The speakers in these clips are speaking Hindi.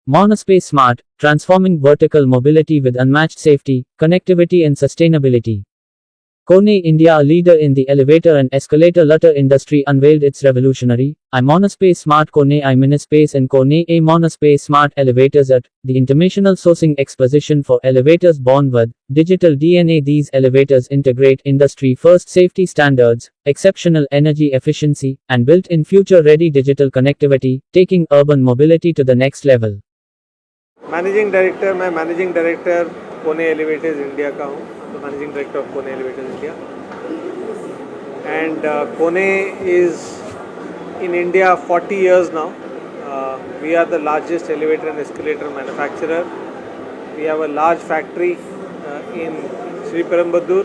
Monospace Smart, transforming vertical mobility with unmatched safety, connectivity and sustainability. Kone India, a leader in the elevator and escalator lutter industry, unveiled its revolutionary Monospace Smart Kone I Minispace and Kone A Monospace Smart elevators at the International Sourcing Exposition for Elevators born with digital DNA. These elevators integrate industry-first safety standards, exceptional energy efficiency, and built-in future-ready digital connectivity, taking urban mobility to the next level. Managing director मैं मैनेजिंग डायरेक्टर कोने एलिवेटर्स इंडिया का हूँ, तो मैनेजिंग डायरेक्टर ऑफ कोने एलिवेटर्स इंडिया एंड कोने is in India 40 years now. We are the largest elevator and escalator manufacturer. We have a large factory in Sri Perambuddur.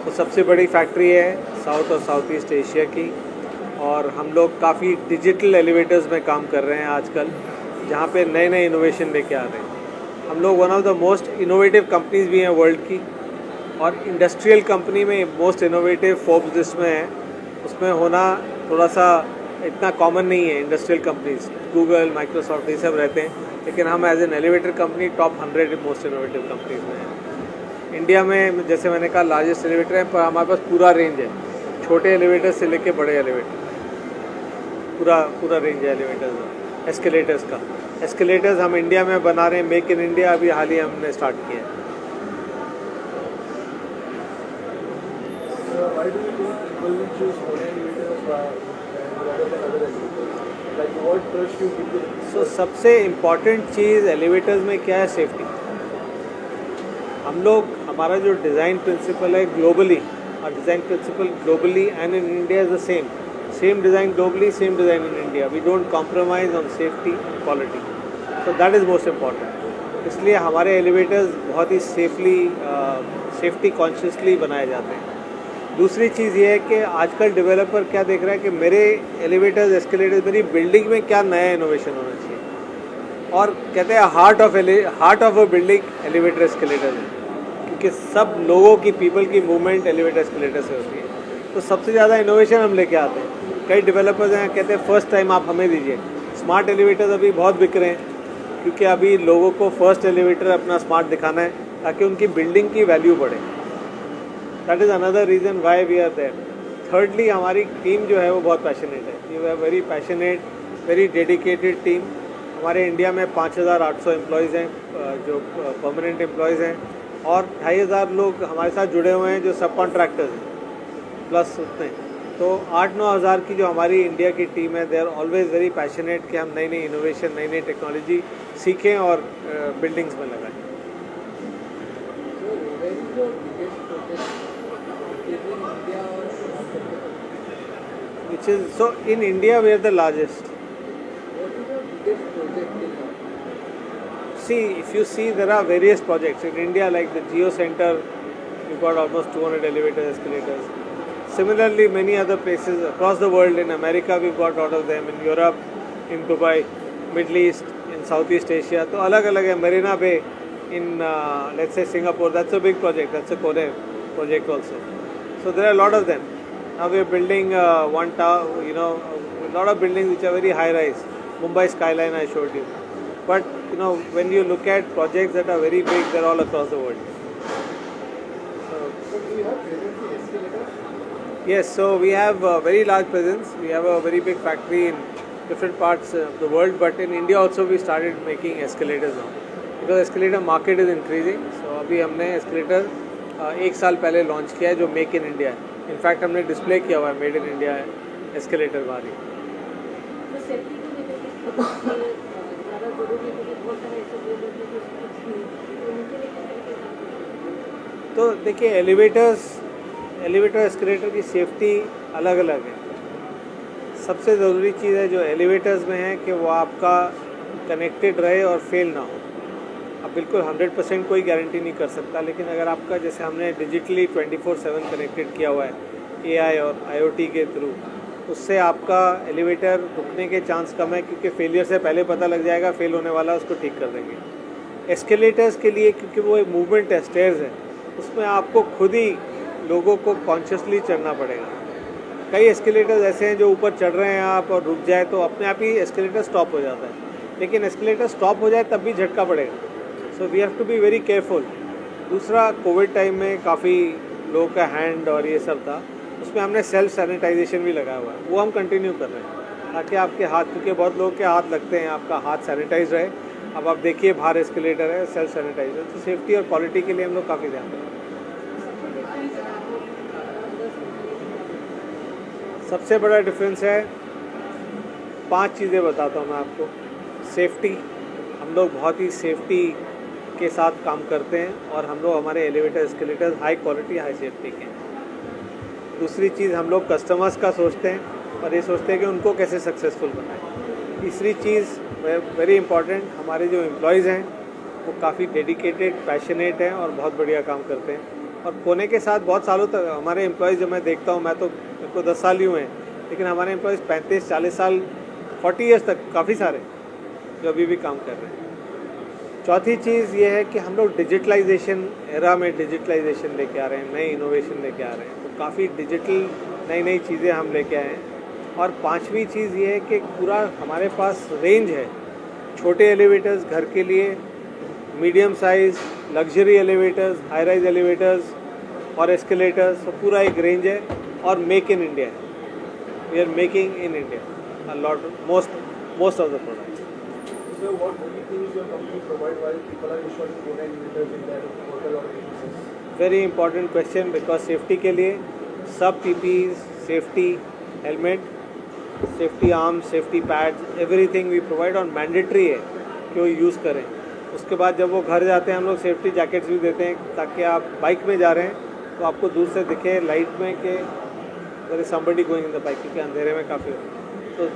तो सबसे बड़ी फैक्ट्री है साउथ और साउथ ईस्ट एशिया की, और हम लोग काफ़ी डिजिटल एलिवेटर्स में काम कर रहे हैं आजकल, जहाँ पे नए नए इनोवेशन लेके आ रहे हैं। हम लोग one of the most innovative companies भी हैं वर्ल्ड की, और इंडस्ट्रियल कंपनी में मोस्ट इनोवेटिव फोर्ब्स लिस्ट में है, उसमें होना थोड़ा सा इतना कॉमन नहीं है। इंडस्ट्रियल कंपनीज गूगल, माइक्रोसॉफ्ट ये सब रहते हैं, लेकिन हम as an elevator company top 100 most innovative companies में हैं। इंडिया में जैसे मैंने कहा लार्जेस्ट एलिवेटर है, पर हमारे पास पूरा रेंज है, छोटे एलिवेटर से लेके बड़े एलिवेटर, पूरा रेंज है एलिवेटर्स में। एस्केलेटर्स का एस्केलेटर्स हम इंडिया में बना रहे हैं, मेक इन इंडिया अभी हाल ही हमने स्टार्ट किया है। सो सबसे इम्पॉर्टेंट चीज़ एलिवेटर्स में क्या है? सेफ्टी। हम लोग, हमारा जो डिज़ाइन प्रिंसिपल है ग्लोबली, और design principle globally and in India is the same design globally, same design in India. We don't compromise on safety and quality. So that is most important. इसलिए हमारे एलिवेटर्स बहुत ही सेफ्टी कॉन्शियसली बनाए जाते हैं। दूसरी चीज़ ये है कि आजकल डेवलपर क्या देख रहा है कि मेरे एलिवेटर्स, एस्केलेटर्स, मेरी बिल्डिंग में क्या नया इनोवेशन होना चाहिए, और कहते हैं heart of a building elevator escalator है, क्योंकि सब लोगों की, पीपल की मूवमेंट एलिवेटर एस्केलेटर से होती है। तो सबसे ज़्यादा इनोवेशन हम लेके आते हैं। कई डेवलपर्स हैं कहते हैं फर्स्ट टाइम आप हमें दीजिए। स्मार्ट एलिवेटर्स अभी बहुत बिक रहे हैं, क्योंकि अभी लोगों को फर्स्ट एलिवेटर अपना स्मार्ट दिखाना है, ताकि उनकी बिल्डिंग की वैल्यू बढ़े। That is another reason why we are there. Thirdly, हमारी टीम जो है वो बहुत पैशनेट है। You are very passionate, very dedicated team. हमारे इंडिया में 5800 एम्प्लॉयज़ हैं जो परमानेंट एम्प्लॉयज़ हैं, और 2500 लोग हमारे साथ जुड़े हुए हैं जो सब कॉन्ट्रैक्टर्स हैं, प्लस उतने। तो 8-9 हज़ार की जो हमारी इंडिया की टीम है, they are always very passionate कि हम नई नई इनोवेशन, नई नई टेक्नोलॉजी सीखें और बिल्डिंग्स में लगाएं। Which is, so in India we are the largest. See, if you see, there are various projects in India, like the Geo Center, we've got almost 200 elevators, escalators. Similarly, many other places across the world, in America we've got a lot of them, in Europe, in Dubai, Middle East, in Southeast Asia. तो अलग अलग है। Marina Bay in let's say Singapore, that's a big project, that's a Kone project also. So there are a lot of them. Now we are building one tower, a lot of buildings which are very high rise. Mumbai skyline I showed you. But when you look at projects that are very big, they're all across the world. So do you have presence in escalators? Yes, so we have a very large presence. We have a very big factory in different parts of the world, but in India also we started making escalators now, because escalator market is increasing. So अभी हमने escalator 1 साल पहले लॉन्च किया है, जो मेक इन इंडिया है। इनफैक्ट हमने डिस्प्ले किया हुआ है मेड इन इंडिया एस्केलेटर वाली। तो देखिए, एलिवेटर एस्केलेटर की सेफ्टी अलग अलग है। सबसे ज़रूरी चीज़ है जो एलिवेटर्स में है कि वो आपका कनेक्टेड रहे और फेल ना हो। अब बिल्कुल 100% कोई गारंटी नहीं कर सकता, लेकिन अगर आपका, जैसे हमने डिजिटली 24/7 कनेक्टेड किया हुआ है AI और IoT के थ्रू, उससे आपका एलिवेटर रुकने के चांस कम है, क्योंकि फेलियर से पहले पता लग जाएगा, फेल होने वाला उसको ठीक कर देंगे। एस्केलेटर्स के लिए, क्योंकि वो एक मूवमेंट है, स्टेयर्स है, उसमें आपको खुद ही लोगों को कॉन्शियसली चढ़ना पड़ेगा। कई एस्केलेटर्स ऐसे हैं जो ऊपर चढ़ रहे हैं आप और रुक जाए तो अपने आप ही एस्केलेटर स्टॉप हो जाता है। लेकिन एस्केलेटर स्टॉप हो जाए तब भी झटका पड़ेगा, so we have to be very careful. दूसरा, कोविड टाइम में काफ़ी लोगों का हैंड और ये सब था, उसमें हमने सेल्फ सैनिटाइजेशन भी लगाया हुआ है, वो हम कंटिन्यू कर रहे हैं ताकि आपके हाथ, क्योंकि बहुत लोगों के हाथ लगते हैं, आपका हाथ सैनिटाइज रहे। अब आप देखिए बाहर एस्केलेटर है, सेल्फ सैनिटाइजर, तो सेफ्टी और क्वालिटी के लिए हम लोग काफ़ी ध्यान दें। सबसे बड़ा डिफरेंस है, 5 चीज़ें बताता हूँ मैं आपको। सेफ्टी, हम लोग बहुत ही सेफ्टी के साथ काम करते हैं और हम लोग हमारे elevator escalator high quality high safety के हैं। दूसरी चीज़, हम लोग कस्टमर्स का सोचते हैं और ये सोचते हैं कि उनको कैसे सक्सेसफुल बनाएं। तीसरी चीज़ वेरी इंपॉर्टेंट, हमारे जो एम्प्लॉयज़ हैं वो काफ़ी डेडिकेटेड, पैशनेट हैं और बहुत बढ़िया काम करते हैं। और कोने के साथ बहुत सालों तक हमारे एम्प्लॉयज़ जब मैं देखता हूँ, मेरे को 10 साल ही हुए हैं, लेकिन हमारे एम्प्लॉयज़ 35-40 साल, 40 ईयर्स तक काफ़ी सारे जो अभी भी काम कर रहे हैं। चौथी चीज़ ये है कि हम लोग डिजिटलाइजेशन एरा में डिजिटलाइजेशन लेके आ रहे हैं, नए इनोवेशन लेके आ रहे हैं, तो काफ़ी डिजिटल नई चीज़ें हम लेके आए हैं। और पांचवी चीज़ ये है कि पूरा हमारे पास रेंज है, छोटे एलिवेटर्स घर के लिए, medium size luxury elevators, high rise elevators और एस्केलेटर्स, तो पूरा एक रेंज है। और मेक इन इंडिया है, we are making in India a lot, most of the products. So what only tools your company provide while people are installing Kone inhibitors in their hotel or businesses? Very important question, because safety के लिए सब PPEs, safety helmet, safety arms, safety pads, everything we provide और मैंडेटरी है कि वो यूज़ करें। उसके बाद जब वो घर जाते हैं हम लोग सेफ्टी जैकेट्स भी देते हैं ताकि आप बाइक में जा रहे हैं तो आपको दूर से दिखे लाइट में कि there is somebody going in the bike, क्योंकि अंधेरे में काफ़ी तो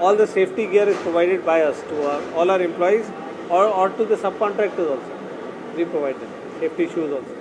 all the safety gear is provided by us to all our employees or to the subcontractors also. We provide them safety shoes also.